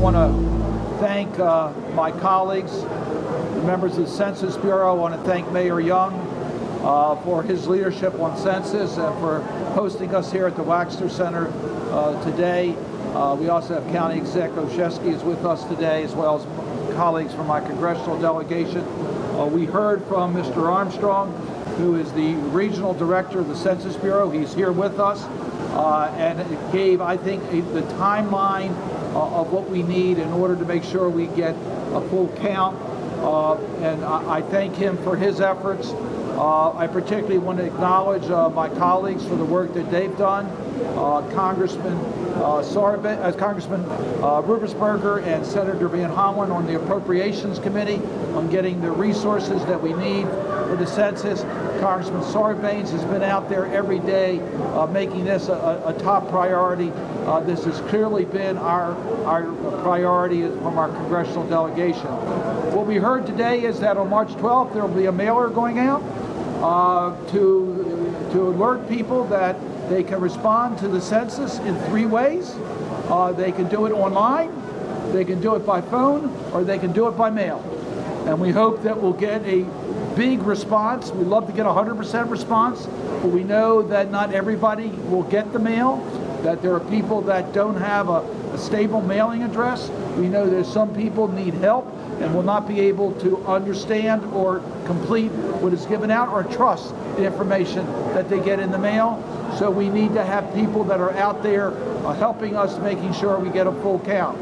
want to thank my colleagues, the members of the Census Bureau. I want to thank Mayor Young for his leadership on census and for hosting us here at the Waxter Center today. We also have County Exec Oshesky is with us today, as well as colleagues from my congressional delegation. We heard from Mr. Armstrong, who is the Regional Director of the Census Bureau. He's here with us, and it gave, I think, the timeline of what we need in order to make sure we get a full count, and I thank him for his efforts. I particularly want to acknowledge my colleagues for the work that they've done. Congressman Ruppersberger and Senator Van Hollen on the Appropriations Committee on getting the resources that we need for the census. Congressman Sarbanes has been out there every day making this a top priority. This has clearly been our priority from our congressional delegation. What we heard today is that on March 12th there will be a mailer going out to alert people that they can respond to the census in 3 ways. They can do it online, they can do it by phone, or they can do it by mail. And we hope that we'll get a big response. We'd love to get 100% response, but we know that not everybody will get the mail, that there are people that don't have a stable mailing address. We know there's some people need help and will not be able to understand or complete what is given out or trust the information that they get in the mail. So we need to have people that are out there helping us, making sure we get a full count.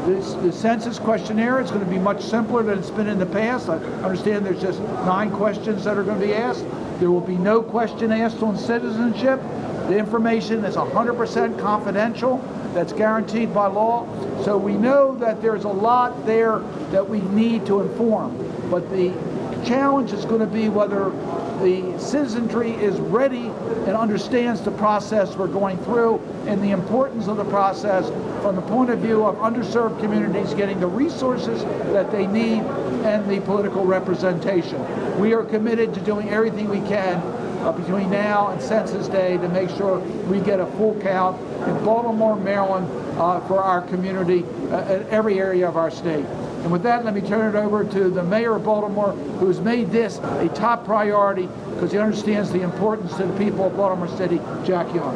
The census questionnaire is going to be much simpler than it's been in the past. I understand there's just 9 questions that are going to be asked. There will be no question asked on citizenship. The information is 100% confidential. That's guaranteed by law. So we know that there's a lot there that we need to inform. But the challenge is going to be whether the citizenry is ready and understands the process we're going through and the importance of the process from the point of view of underserved communities getting the resources that they need and the political representation. We are committed to doing everything we can between now and Census Day to make sure we get a full count in Baltimore, Maryland, for our community in every area of our state. And with that, let me turn it over to the Mayor of Baltimore, who's made this a top priority because he understands the importance to the people of Baltimore City, Jack Young.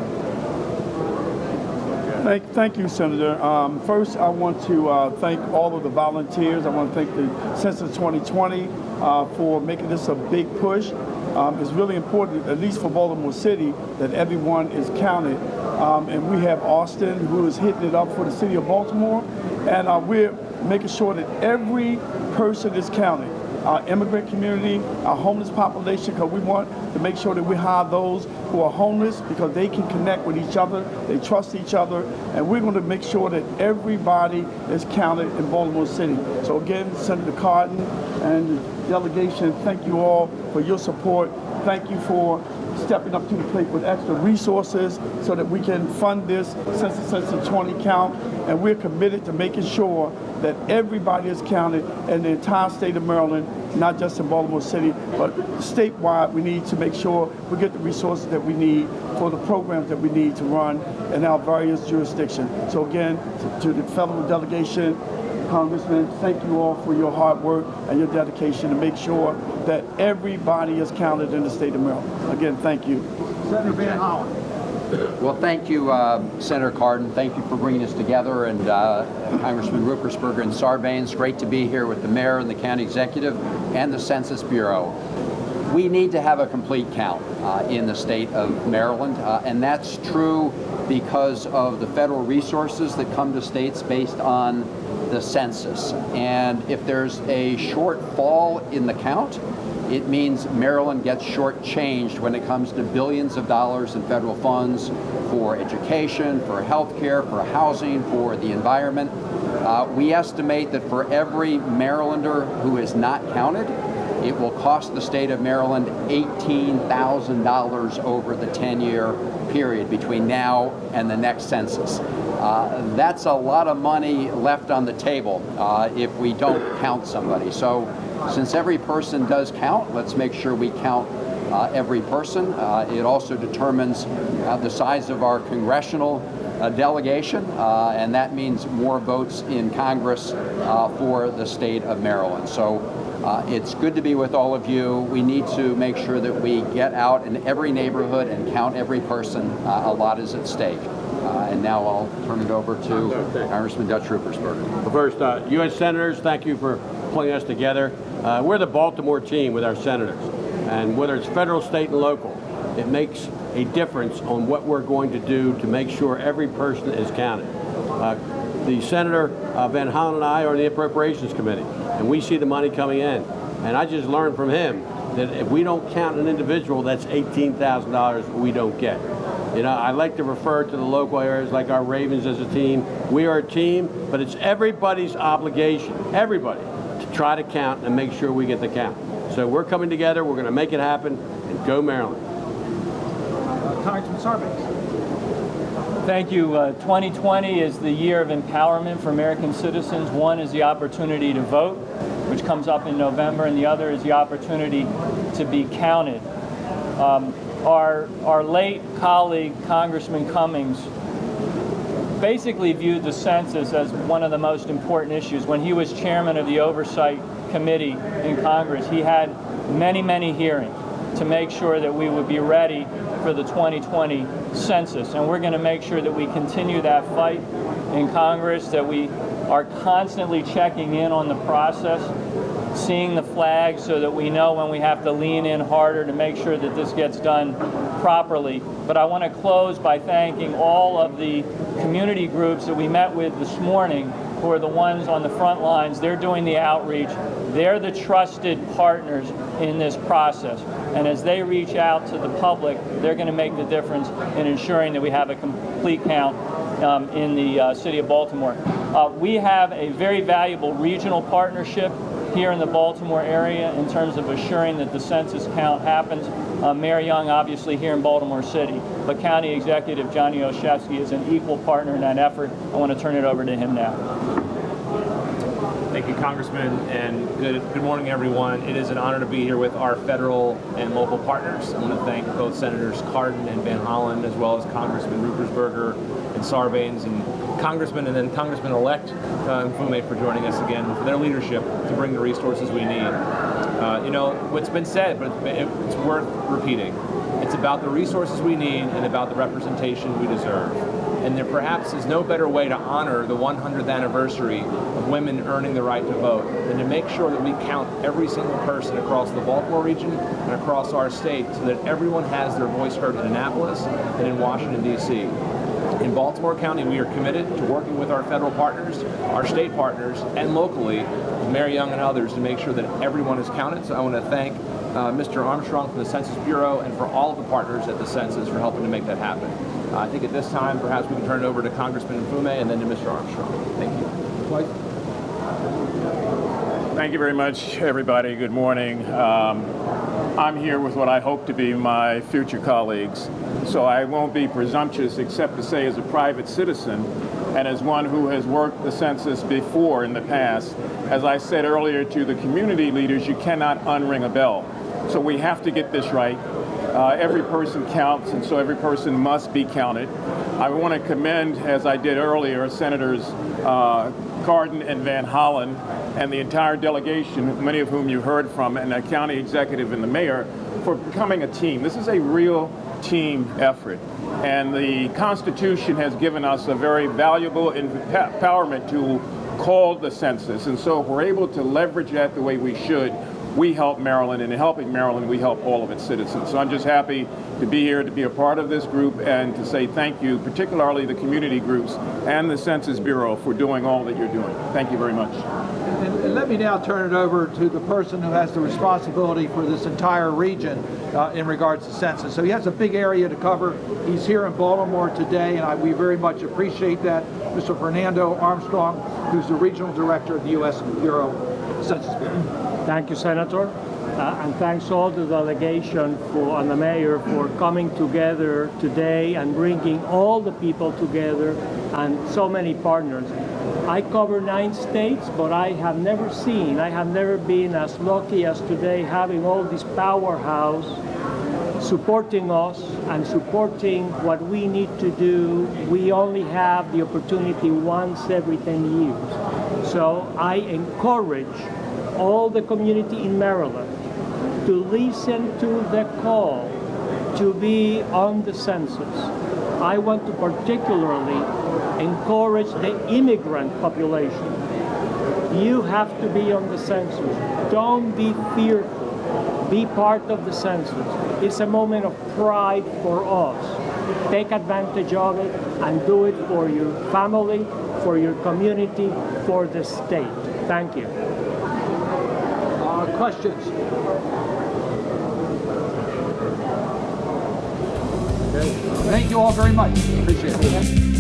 Thank you, Senator. First, I want to thank all of the volunteers. I want to thank the Census 2020 for making this a big push. It's really important, at least for Baltimore City, that everyone is counted. And we have Austin, who is hitting it up for the city of Baltimore. And we're making sure that every person is counted. Our immigrant community, our homeless population, because we want to make sure that we hire those who are homeless because they can connect with each other, they trust each other, and we're going to make sure that everybody is counted in Baltimore City. So again, Senator Cardin and the delegation, thank you all for your support. Thank you for stepping up to the plate with extra resources so that we can fund this Census 20 count, and we're committed to making sure that everybody is counted in the entire state of Maryland, not just in Baltimore City, but statewide. We need to make sure we get the resources that we need for the programs that we need to run in our various jurisdictions. So again, to the federal delegation, Congressman, thank you all for your hard work and your dedication to make sure that everybody is counted in the state of Maryland. Again, thank you. Senator Van Hollen. Well, thank you, Senator Cardin. Thank you for bringing us together, and Congressman Ruppersberger and Sarbanes. Great to be here with the mayor and the county executive and the Census Bureau. We need to have a complete count in the state of Maryland, and that's true because of the federal resources that come to states based on the census. And if there's a shortfall in the count, it means Maryland gets shortchanged when it comes to billions of dollars in federal funds for education, for health care, for housing, for the environment. We estimate that for every Marylander who is not counted, it will cost the state of Maryland $18,000 over the 10-year period between now and the next census. That's a lot of money left on the table if we don't count somebody. So since every person does count, let's make sure we count every person. It also determines the size of our congressional delegation, and that means more votes in Congress for the state of Maryland. So it's good to be with all of you. We need to make sure that we get out in every neighborhood and count every person. A lot is at stake. And now I'll turn it over to Congressman Dutch Ruppersberger. Well, first, U.S. Senators, thank you for pulling us together. We're the Baltimore team with our senators. And whether it's federal, state, and local, it makes a difference on what we're going to do to make sure every person is counted. The Senator Van Hollen and I are in the Appropriations Committee, and we see the money coming in. And I just learned from him that if we don't count an individual, that's $18,000 we don't get. You know, I like to refer to the local areas like our Ravens as a team. We are a team, but it's everybody's obligation, everybody, to try to count and make sure we get the count. So we're coming together, we're going to make it happen, and go Maryland. Congressman Sarbanes. Thank you. 2020 is the year of empowerment for American citizens. One is the opportunity to vote, which comes up in November, and the other is the opportunity to be counted. Our late colleague, Congressman Cummings, basically viewed the census as one of the most important issues. When he was chairman of the Oversight Committee in Congress, he had many, many hearings to make sure that we would be ready for the 2020 census. And we're going to make sure that we continue that fight in Congress, that we are constantly checking in on the process, seeing the flags so that we know when we have to lean in harder to make sure that this gets done properly. But I want to close by thanking all of the community groups that we met with this morning, who are the ones on the front lines. They're doing the outreach. They're the trusted partners in this process. And as they reach out to the public, they're going to make the difference in ensuring that we have a complete count in the city of Baltimore. We have a very valuable regional partnership here in the Baltimore area in terms of assuring that the census count happens. Mayor Young, obviously, here in Baltimore City, but County Executive Johnny Olszewski is an equal partner in that effort. I want to turn it over to him now. Thank you, Congressman, and good morning, everyone. It is an honor to be here with our federal and local partners. I want to thank both Senators Cardin and Van Hollen, as well as Congressman Ruppersberger and Sarbanes, and Congressman and then Congressman-elect Mfume for joining us again, for their leadership to bring the resources we need. You know, what's been said, but it's worth repeating. It's about the resources we need and about the representation we deserve. And there perhaps is no better way to honor the 100th anniversary of women earning the right to vote than to make sure that we count every single person across the Baltimore region and across our state so that everyone has their voice heard in Annapolis and in Washington, D.C. In Baltimore County, we are committed to working with our federal partners, our state partners, and locally, Mayor Young and others, to make sure that everyone is counted. So I want to thank Mr. Armstrong from the Census Bureau and for all of the partners at the Census for helping to make that happen. I think at this time, perhaps we can turn it over to Congressman Mfume and then to Mr. Armstrong. Thank you. Thank you very much, everybody. Good morning. I'm here with what I hope to be my future colleagues, so I won't be presumptuous except to say as a private citizen and as one who has worked the census before in the past, as I said earlier to the community leaders, you cannot unring a bell. So we have to get this right. Every person counts, and so every person must be counted. I want to commend, as I did earlier, Senators Cardin and Van Hollen and the entire delegation, many of whom you heard from, and the county executive and the mayor, for becoming a team. This is a real team effort. And the Constitution has given us a very valuable empowerment tool called the census. And so if we're able to leverage that the way we should, we help Maryland, and in helping Maryland, we help all of its citizens. So I'm just happy to be here, to be a part of this group, and to say thank you, particularly the community groups and the Census Bureau for doing all that you're doing. Thank you very much. And let me now turn it over to the person who has the responsibility for this entire region in regards to census. So he has a big area to cover. He's here in Baltimore today, and we very much appreciate that. Mr. Fernando Armstrong, who's the regional director of the U.S. Bureau, Census Bureau. Thank you, Senator, and thanks all the delegation and the mayor for coming together today and bringing all the people together and so many partners. I cover 9 states, but I have never been as lucky as today having all this powerhouse supporting us and supporting what we need to do. We only have the opportunity once every 10 years. So I encourage all the community in Maryland to listen to the call to be on the census. I want to particularly encourage the immigrant population. You have to be on the census. Don't be fearful. Be part of the census. It's a moment of pride for us. Take advantage of it and do it for your family, for your community, for the state. Thank you. Questions? Okay. Thank you all very much. Appreciate it.